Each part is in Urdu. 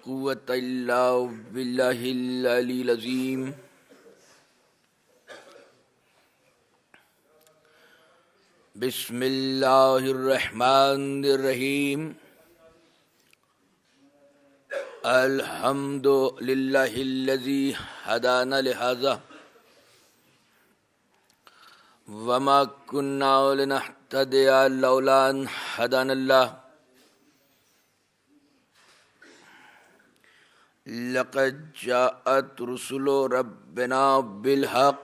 قوة إلا بالله العلي العظيم. بسم الله الرحمن الرحيم. الحمد لله الذي هدانا لهذا وما كنا لنهتدي لولا أن هدانا الله. لقد جاءت رسل ربنا بالحق.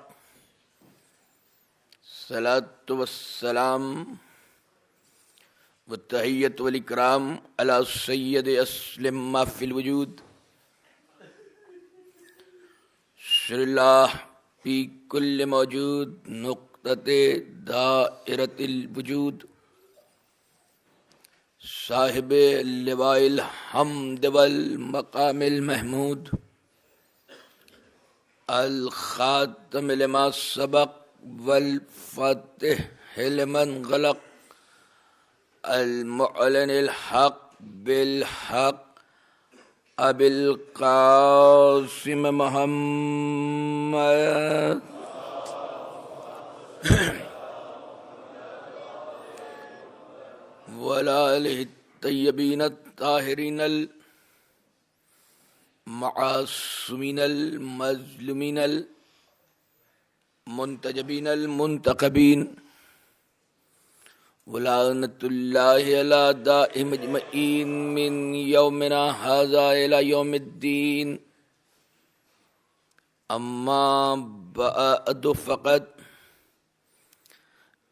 الصلاة والسلام والتحية والإكرام على سيد أسلم ما في الوجود. سر الله في كل موجود نقطة دائرة الوجود. صاحب اللواء الحمد والمقام المحمود. الخاتم لما سبق والفاتح لمن غلق. المعلن الحق بالحق أبي القاسم محمد وعلى آله الطيبين الطاهرين المعصومين المظلومين المنتجبين المنتقبين ولعنة الله على دائم أجمعين من يومنا هذا إلى يوم الدين. أما بعد فقد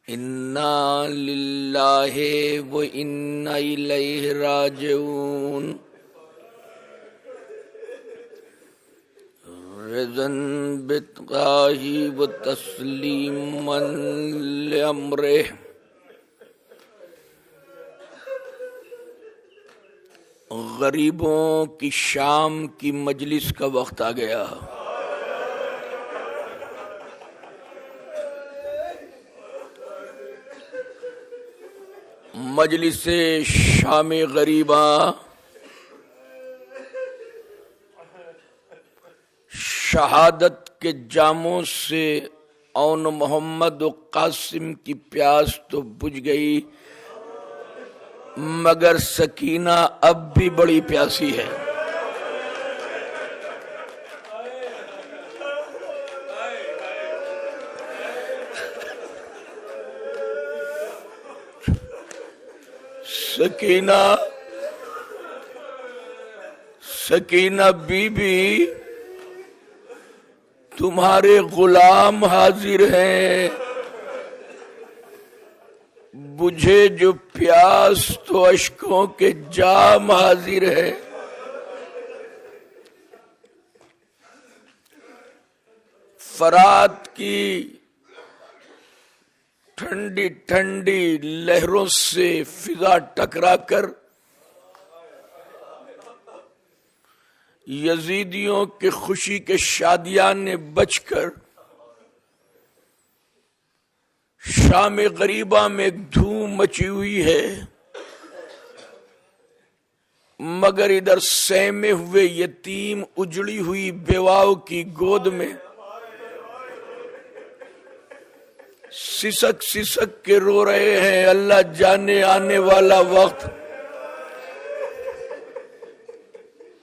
إنا لله وإنا إليه راجعون. رضا بتقاه وتسليما لأمره. غریبوں کی شام کی مجلس کا وقت آ گیا. مجلس شام غریبہ شہادت کے جاموں سے اون محمد و قاسم کی پیاس تو بجھ گئی، مگر سکینہ اب بھی بڑی پیاسی ہے. سکینہ بی بی تمہارے غلام حاضر ہیں. بجھے جو پیاس تو اشکوں کے جام حاضر ہے. فرات کی ٹھنڈی ٹھنڈی لہروں سے فضا ٹکرا کر یزیدیوں کے خوشی کے شادیانے بچ کر شام غریبہ میں ایک دھوم مچی ہوئی ہے، مگر ادھر سہمے ہوئے یتیم اجڑی ہوئی بیواؤں کی گود میں سسک سسک کے رو رہے ہیں. اللہ جانے آنے والا وقت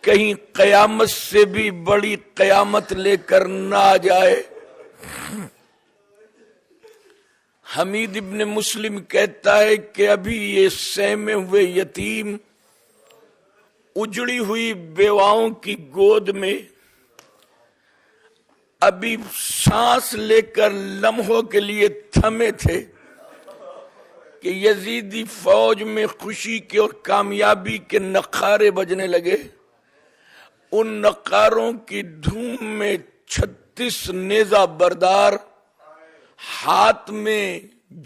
کہیں قیامت سے بھی بڑی قیامت لے کر نہ آ جائے. حمید ابن مسلم کہتا ہے کہ ابھی یہ سہمے ہوئے یتیم اجڑی ہوئی بیواؤں کی گود میں ابھی سانس لے کر لمحوں کے لیے تھمے تھے کہ یزیدی فوج میں خوشی کے اور کامیابی کے نقارے بجنے لگے. ان نقاروں کی دھوم میں 36 نیزہ بردار ہاتھ میں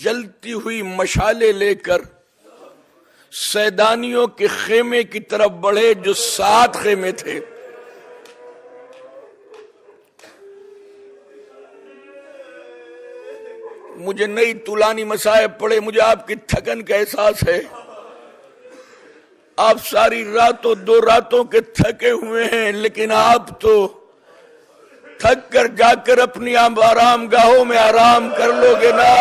جلتی ہوئی مشالے لے کر سیدانیوں کے خیمے کی طرف بڑھے جو 7 خیمے تھے. مجھے نئی طولانی مصائب پڑے، مجھے آپ کی تھکن کا احساس ہے، آپ ساری راتوں 2 راتوں کے تھکے ہوئے ہیں، لیکن آپ تو تھک کر جا کر اپنی آرام گاہوں میں آرام کر لو گے نا۔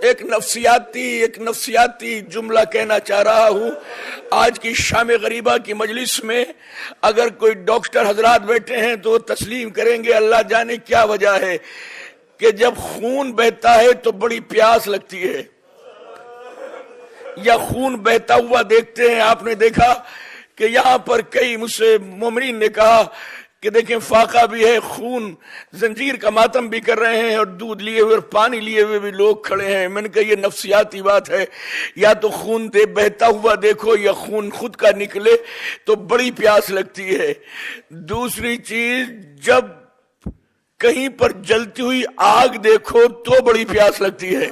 ایک نفسیاتی جملہ کہنا چاہ رہا ہوں۔ آج کی شام غریبہ کی مجلس میں اگر کوئی ڈاکٹر حضرات بیٹھے ہیں تو تسلیم کریں گے، اللہ جانے کیا وجہ ہے کہ جب خون بہتا ہے تو بڑی پیاس لگتی ہے، یا خون بہتا ہوا دیکھتے ہیں۔ آپ نے دیکھا کہ یہاں پر کئی مجھ سے مومنین نے کہا کہ دیکھیں فاقہ بھی ہے، خون زنجیر کا ماتم بھی کر رہے ہیں، اور دودھ لیے ہوئے اور پانی لیے ہوئے بھی لوگ کھڑے ہیں۔ میں نے کہا یہ نفسیاتی بات ہے، یا تو خون بہتا ہوا دیکھو یا خون خود کا نکلے تو بڑی پیاس لگتی ہے۔ دوسری چیز، جب کہیں پر جلتی ہوئی آگ دیکھو تو بڑی پیاس لگتی ہے۔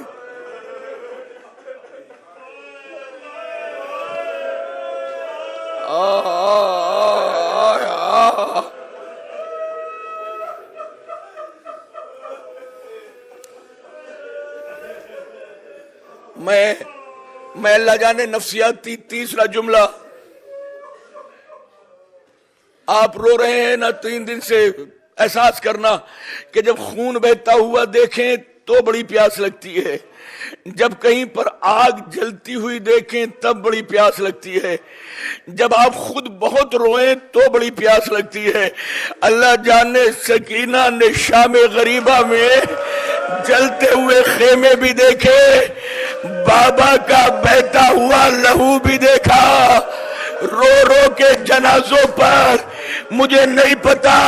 میں اللہ جانے نفسیاتی تیسرا جملہ، آپ رو رہے ہیں نا 3 دن سے، احساس کرنا کہ جب خون بہتا ہوا دیکھیں تو بڑی پیاس لگتی ہے، جب کہیں پر آگ جلتی ہوئی دیکھیں تب بڑی پیاس لگتی ہے، جب آپ خود بہت روئیں تو بڑی پیاس لگتی ہے۔ اللہ جانے سکینہ نے شام غریبہ میں جلتے ہوئے خیمے بھی دیکھے، بابا کا بہتا ہوا لہو بھی دیکھا، رو رو کے جنازوں پر۔ مجھے نہیں پتا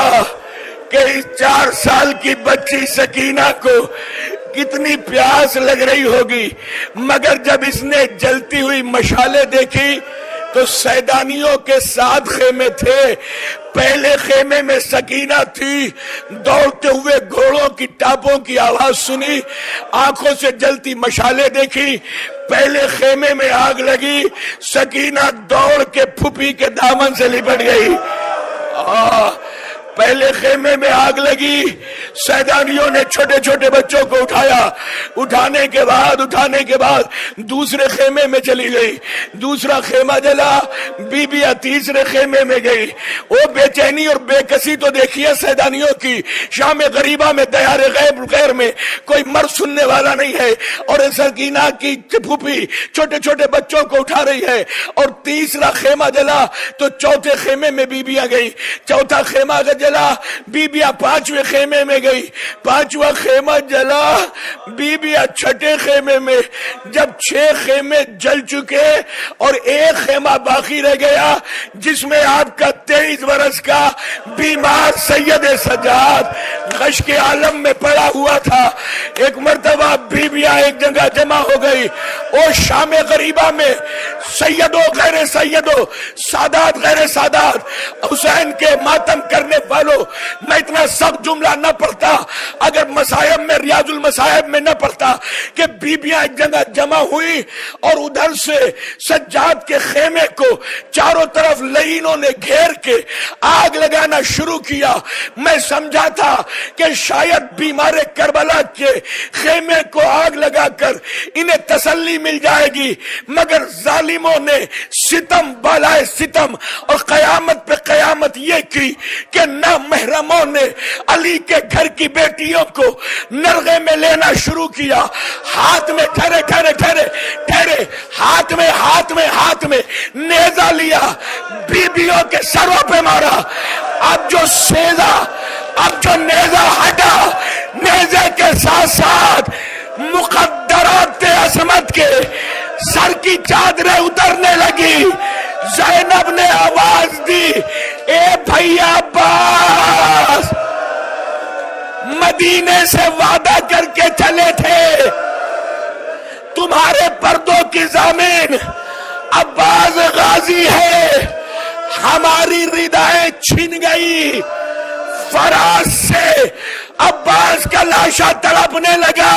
کہ اس 4 سال کی بچی سکینہ کو کتنی پیاس لگ رہی ہوگی، مگر جب اس نے جلتی ہوئی مشالیں دیکھی تو سیدانیوں کے 7 خیمے تھے، پہلے خیمے میں سکینہ تھی، دوڑتے ہوئے گھوڑوں کی ٹاپوں کی آواز سنی، آنکھوں سے جلتی مشالیں دیکھی، پہلے خیمے میں آگ لگی، سکینہ دوڑ کے پھوپھی کے دامن سے لپٹ گئی۔ پہلے خیمے میں آگ لگی، سیدانیوں نے چھوٹے چھوٹے بچوں کو اٹھایا، اٹھانے کے بعد دوسرے خیمے میں چلی گئی، دوسرا خیمہ جلا، بیبیاں تیسرے خیمے میں گئی۔ وہ بے چینی اور بے کسی تو دیکھیے سیدانیوں کی، شام غریبہ میں دیار غیر میں کوئی مرد سننے والا نہیں ہے، اور سکینہ کی پھوپھی چھوٹے چھوٹے بچوں کو اٹھا رہی ہے، اور تیسرا خیمہ جلا تو چوتھے خیمے میں بیبیاں گئی، چوتھا خیمہ جلا، بیبیاں 5ویں خیمے میں گئی، 5واں خیمہ جلا، بیبیاں 6ٹھے خیمے میں۔ جب 6 خیمے جل چکے اور ایک خیمہ باقی رہ گیا جس میں آپ کا 23 برس کا بیمار سید سجاد غش کے عالم میں پڑا ہوا تھا، ایک مرتبہ بیبیاں ایک جگہ جمع ہو گئی۔ اور شام غریبہ میں سیدوں غیر سیدوں، سادات غیر سادات، حسین کے ماتم کرنے والوں، میں اتنا سخت جملہ نہ پڑھتا اگر مصائب میں، ریاض المصائب میں نہ پڑھتا کہ بیبیاں ایک جگہ جمع ہوئی اور ادھر سے سجاد کے خیمے کو چاروں طرف لعینوں نے گھیر کے آگ لگانا شروع کیا۔ میں سمجھا تھا کہ شاید بیمار کربلا کے خیمے کو آگ لگا کر انہیں تسلی مل جائے گی، مگر ظالموں نے ستم بالائے ستم اور قیامت پہ قیامت یہ کی کہ نہ محرموں نے علی کے گھر کی بیٹیوں کو نرغے میں لینا شروع کیا، ہاتھ میں ٹھہرے ہاتھ میں نیزہ لیا، بیبیوں کے سروں پہ مارا۔ اب جو نیزہ ہٹا، نیزے کے ساتھ ساتھ مقدرات عصمت کے سر کی چادریں اترنے لگی۔ زینب نے آواز دی، اے بھیا عباس، مدینے سے وعدہ کر کے چلے تھے تمہارے پردوں کی ضامن عباس غازی ہے، ہماری ردائیں چھن گئی۔ فراز سے عباس کا لاشا تڑپنے لگا۔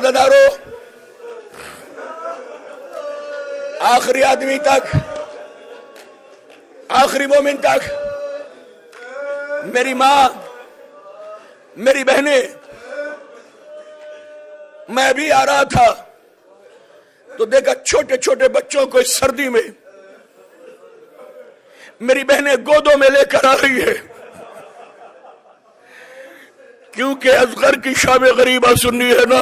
دادارو، آخری آدمی تک، آخری مومن تک، میری ماں، میری بہنیں، میں بھی آ رہا تھا تو دیکھا چھوٹے چھوٹے بچوں کو اس سردی میں میری بہنیں گودوں میں لے کر آ رہی ہے، کیونکہ اصغر کی شام غریبہ سننی ہے نا۔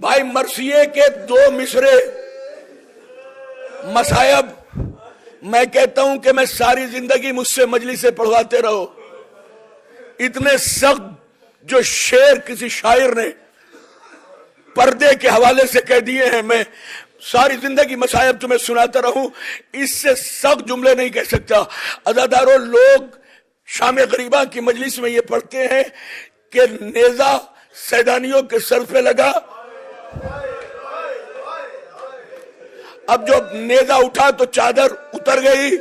بھائی مرثیے کے 2 مصرے مصائب، میں کہتا ہوں کہ میں ساری زندگی مجھ سے مجلسیں پڑھواتے رہو، اتنے سخت جو شعر کسی شاعر نے پردے کے حوالے سے کہہ دیے ہیں، میں ساری زندگی مصائب تمہیں سناتا رہوں، اس سے سخت جملے نہیں کہہ سکتا۔ عزاداروں، لوگ شام غریبہ کی مجلس میں یہ پڑھتے ہیں کہ نیزہ سیدانیوں کے سر پہ لگا، اب جو نیزہ اٹھا تو چادر اتر گئی،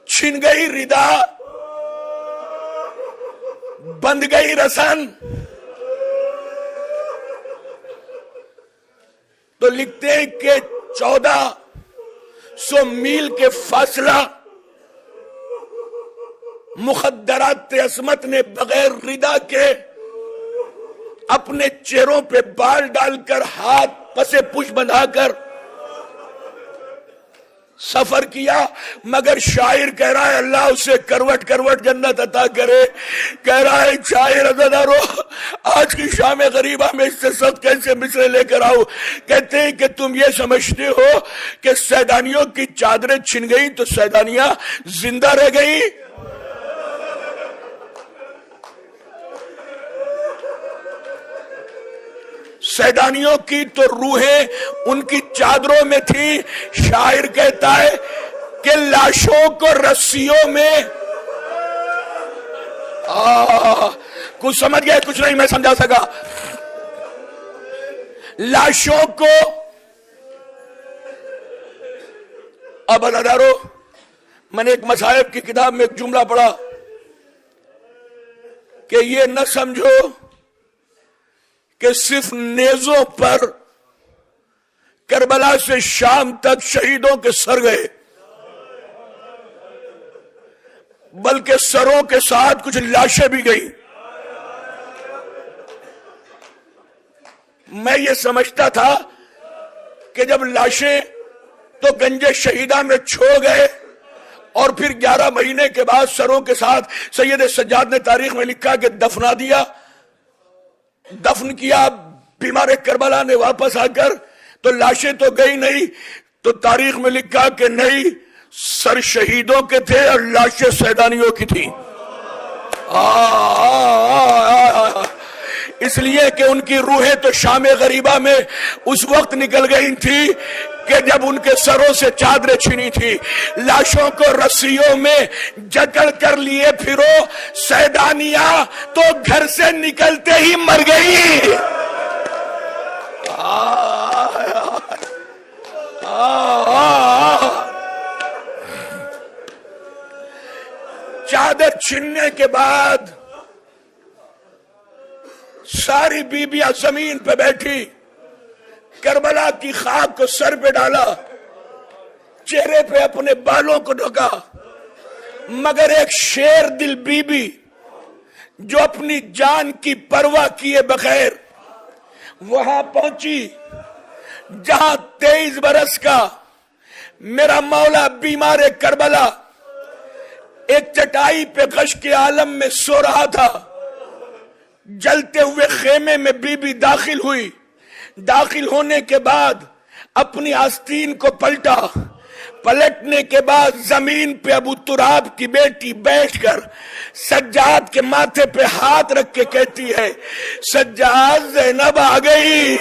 چھن گئی ردا، بند گئی رسن، تو لکھتے ہیں کہ 1400 میل کے فاصلہ مخدرات عصمت نے بغیر ردا کے اپنے چہروں پہ بال ڈال کر، ہاتھ پسے پش بندھا کر سفر کیا، مگر شاعر کہہ رہا ہے اللہ اسے کروٹ کروٹ جنت عطا کرے۔ کہہ رہا ہے شاعر، عزادارو، آج کی شام غریبہ میں اس سے سخت کیسے مصرے لے کر آؤ؟ کہتے ہیں کہ تم یہ سمجھتے ہو کہ سیدانیوں کی چادریں چھن گئی تو سیدانیاں زندہ رہ گئی؟ سیدانیوں کی تو روحیں ان کی چادروں میں تھی۔ شاعر کہتا ہے کہ لاشوں کو رسیوں میں، کچھ سمجھ گئے؟ کچھ نہیں میں سمجھا سکا۔ لاشوں کو، اب عزادارو، میں نے ایک مصائب کی کتاب میں ایک جملہ پڑھا کہ یہ نہ سمجھو کہ صرف نیزوں پر کربلا سے شام تک شہیدوں کے سر گئے، بلکہ سروں کے ساتھ کچھ لاشیں بھی گئی۔ میں یہ سمجھتا تھا کہ جب لاشیں تو گنج شہیدہ میں چھوڑ گئے اور پھر 11 مہینے کے بعد سروں کے ساتھ سید سجاد نے تاریخ میں لکھا کہ دفنا دیا، دفن کیا بیمار کربلا نے واپس آ کر، تو لاشیں تو گئی نہیں، تو تاریخ میں لکھا کہ نہیں، سر شہیدوں کے تھے اور لاشیں سیدانیوں کی تھی۔ اس لیے کہ ان کی روحیں تو شام غریبہ میں اس وقت نکل گئی تھی کہ جب ان کے سروں سے چادریں چھنی تھی۔ لاشوں کو رسیوں میں جکڑ کر لیے پھرو، سیدانیاں تو گھر سے نکلتے ہی مر گئی۔ چادر چھننے کے بعد ساری بیبیاں زمین پہ بیٹھی، کربلا کی خاک کو سر پہ ڈالا، چہرے پہ اپنے بالوں کو ڈھکا، مگر ایک شیر دل بی بی جو اپنی جان کی پرواہ کیے بغیر وہاں پہنچی جہاں 23 برس کا میرا مولا بیمار کربلا ایک چٹائی پہ غش کے عالم میں سو رہا تھا۔ جلتے ہوئے خیمے میں بی بی داخل ہوئی، داخل ہونے کے بعد اپنی آستین کو پلٹا، پلٹنے کے بعد زمین پہ ابو تراب کی بیٹی بیٹھ کر سجاد کے ماتھے پہ ہاتھ رکھ کے کہتی ہے، سجاد زینب آ گئی۔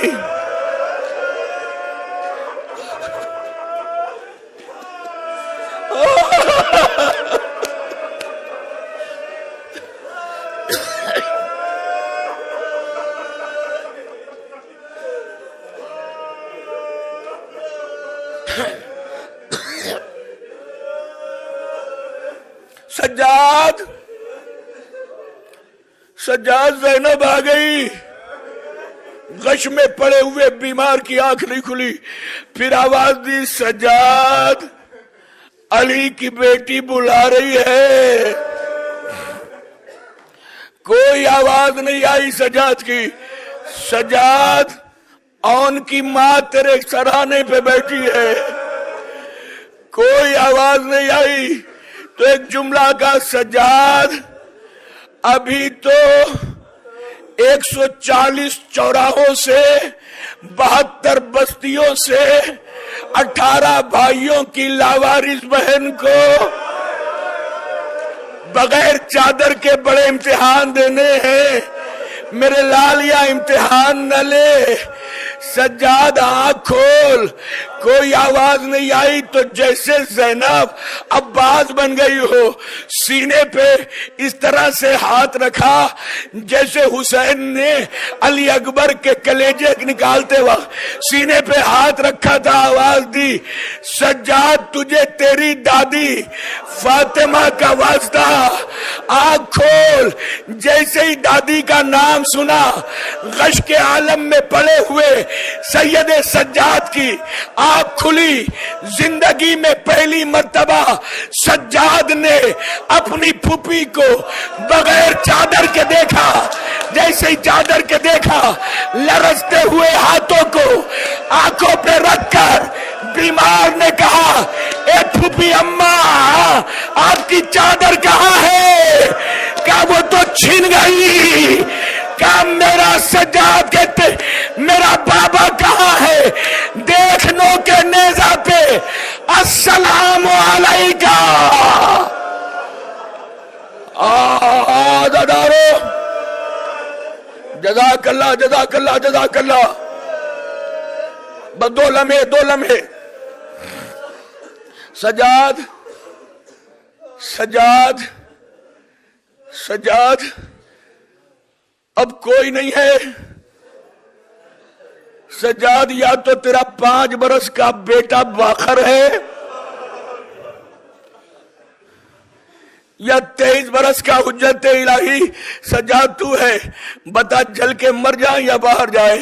سجاد زینب آ گئی، غش میں پڑے ہوئے بیمار کی آنکھ نہیں کھلی، پھر آواز دی سجاد علی کی بیٹی بلا رہی ہے، کوئی آواز نہیں آئی سجاد کی۔ سجاد اون کی ماں تیرے سرانے پہ بیٹھی ہے، کوئی آواز نہیں آئی تو ایک جملہ کا سجاد ابھی تو 140 چوراہوں سے 72 بستیوں سے 18 بھائیوں کی لاوارث بہن کو بغیر چادر کے بڑے امتحان دینے ہیں، میرے لالیا امتحان نہ لے۔ سجاد آنکھ کھول، کوئی آواز نہیں آئی تو جیسے زینب عباس بن گئی ہو، سینے پہ اس طرح سے ہاتھ رکھا جیسے حسین نے علی اکبر کے کلیجے نکالتے وقت سینے پہ ہاتھ رکھا تھا، آواز دی سجاد تجھے تیری دادی فاطمہ کا واسطہ، آنکھ کھول۔ جیسے ہی دادی کا نام سنا، غش کے عالم میں پڑے ہوئے سید سجاد کی آنکھ کھلی۔ زندگی میں پہلی مرتبہ سجاد نے اپنی پھوپھی کو بغیر چادر کے دیکھا، جیسے ہی چادر کے دیکھا، لرزتے ہوئے ہاتھوں کو آنکھوں پہ رکھ کر بیمار نے کہا اے پھوپھی اماں آپ کی چادر کہاں ہے؟ کہا وہ تو چھن گئی۔ کہا میرا سجاد کہتے میرا بابا کہاں ہے؟ دیکھنوں کے نیزہ پہ السلام علیکہ۔ دادارو جزاک اللہ جزاک اللہ جزاک اللہ۔ بس دو لمحے سجاد اب کوئی نہیں ہے۔ سجاد یا تو تیرا 5 برس کا بیٹا باخر ہے یا 23 برس کا حجت الہی سجاد تو ہے، بتا جل کے مر جائیں یا باہر جائے۔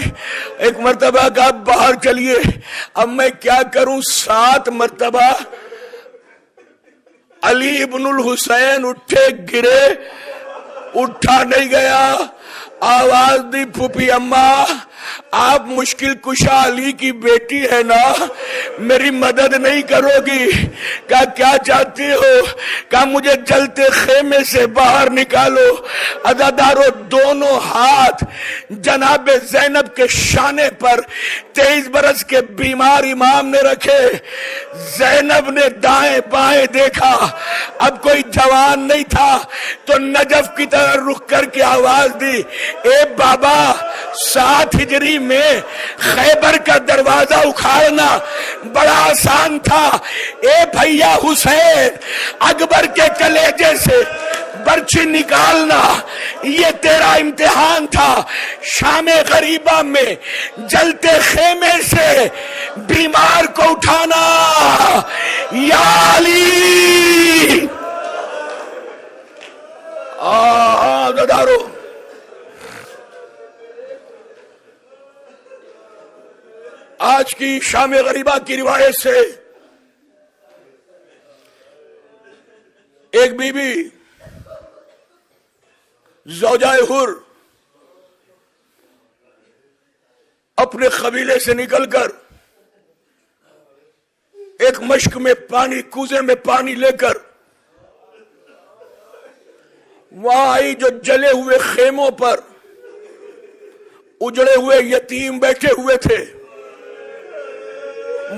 ایک مرتبہ کا باہر چلیے، اب میں کیا کروں؟ 7 مرتبہ علی ابن الحسین اٹھے گرے، اٹھا نہیں گیا۔ آواز دی پھوپھی اماں آپ مشکل کشا علی کی بیٹی ہے نا، میری مدد نہیں کرو گی؟ کہا کیا چاہتی ہو؟ کہا مجھے جلتے خیمے سے باہر نکالو۔ عزادارو دونوں ہاتھ جناب زینب کے شانے پر 23 برس کے بیمار امام نے رکھے۔ زینب نے دائیں بائیں دیکھا، اب کوئی جوان نہیں تھا تو نجف کی طرح رخ کر کے آواز دی اے بابا 7 ہجری میں خیبر کا دروازہ اکھاڑنا بڑا آسان تھا، اے بھیا حسین اکبر کے کلیجے سے برچھی نکالنا یہ تیرا امتحان تھا۔ شام غریبہ میں جلتے خیمے سے بیمار کو اٹھانا، یا علی دادارو آج کی شام غریبہ کی روایت سے ایک بی بی زوجہ حر اپنے قبیلے سے نکل کر ایک مشک میں پانی، کوزے میں پانی لے کر وہاں آئی جو جلے ہوئے خیموں پر اجڑے ہوئے یتیم بیٹھے ہوئے تھے۔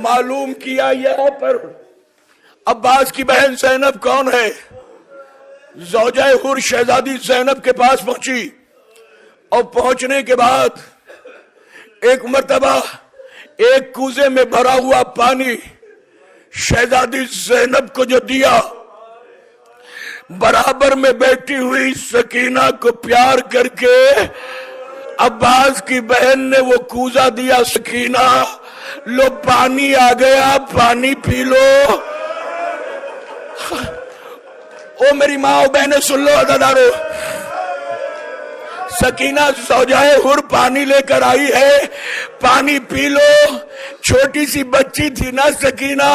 معلوم کیا یہاں پر عباس کی بہن زینب کون ہے؟ زوجہ حر شہزادی زینب کے پاس پہنچی، اور پہنچنے کے بعد ایک مرتبہ ایک کوزے میں بھرا ہوا پانی شہزادی زینب کو جو دیا، برابر میں بیٹھی ہوئی سکینہ کو پیار کر کے عباس کی بہن نے وہ کوزہ دیا۔ سکینہ لو پانی آ گیا، پانی پی لو۔ او میری ماں بہنیں سن لو عزادارو، سکینہ زوجائے حر پانی لے کر آئی ہے، پانی پی لو۔ چھوٹی سی بچی تھی نا سکینہ،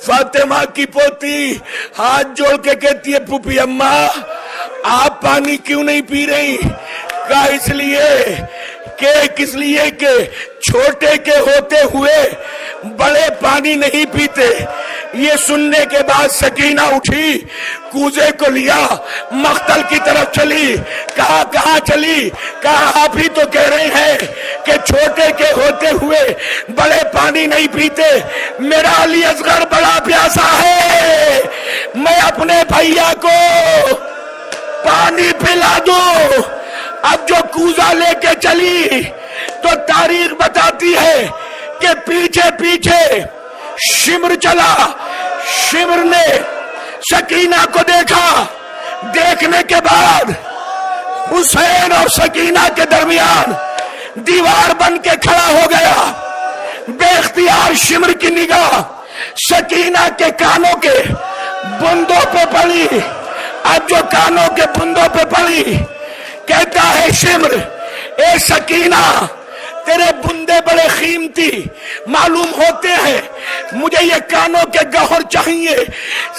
فاطمہ کی پوتی، ہاتھ جوڑ کے کہتی ہے پھوپھی اماں آپ پانی کیوں نہیں پی رہی؟ کہا اس لیے کہ چھوٹے کے ہوتے ہوئے بڑے پانی نہیں پیتے۔ یہ سننے کے بعد سکینہ اٹھی، کوزے کو لیا، مقتل کی طرف چلی۔ کہا کہاں چلی؟ کہا آپ ہی تو کہہ رہے ہیں کہ چھوٹے کے ہوتے ہوئے بڑے پانی نہیں پیتے۔ میرا علی اصغر بڑا پیاسا ہے، میں اپنے بھیا کو پانی پلا دوں۔ اب جو کوزہ لے کے چلی تو تاریخ بتاتی ہے کہ پیچھے پیچھے شمر چلا۔ شمر نے سکینہ کو دیکھا، دیکھنے کے بعد حسین اور سکینہ کے درمیان دیوار بن کے کھڑا ہو گیا۔ بے اختیار شمر کی نگاہ سکینہ کے کانوں کے بندوں پہ پڑی۔ اب جو کانوں کے بندوں پہ پڑی، کہتا ہے شمر اے سکینہ تیرے بندے بڑے قیمتی معلوم ہوتے ہیں، مجھے یہ کانوں کے گوہر چاہیے۔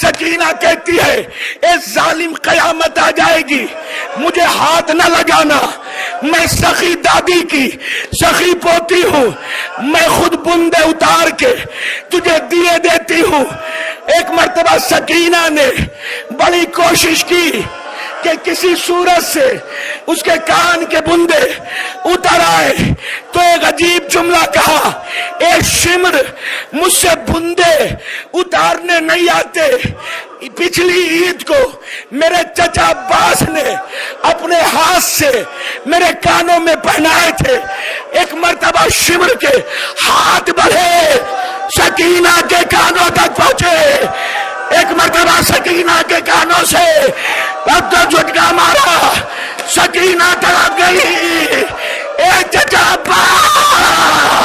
سکینہ کہتی ہے اے ظالم قیامت آ جائے گی، مجھے ہاتھ نہ لگانا، میں سخی دادی کی سخی پوتی ہوں، میں خود بندے اتار کے تجھے دیے دیتی ہوں۔ ایک مرتبہ سکینہ نے بڑی کوشش کی کہ کسی صورت سے اس کے کان کے بندے اتر آئے، تو ایک عجیب جملہ کہا اے شمر مجھ سے بندے اتارنے نہیں آتے۔ پچھلی عید کو میرے چچا عباس نے اپنے ہاتھ سے میرے کانوں میں پہنائے تھے۔ ایک مرتبہ شمر کے ہاتھ بڑھے، سکینہ کے کانوں تک پہنچے۔ ایک مرتبہ سکینہ کے کانوں سے اب تو جھٹکا مارا، سکینہ تڑپ گئی۔ اے چچا عباس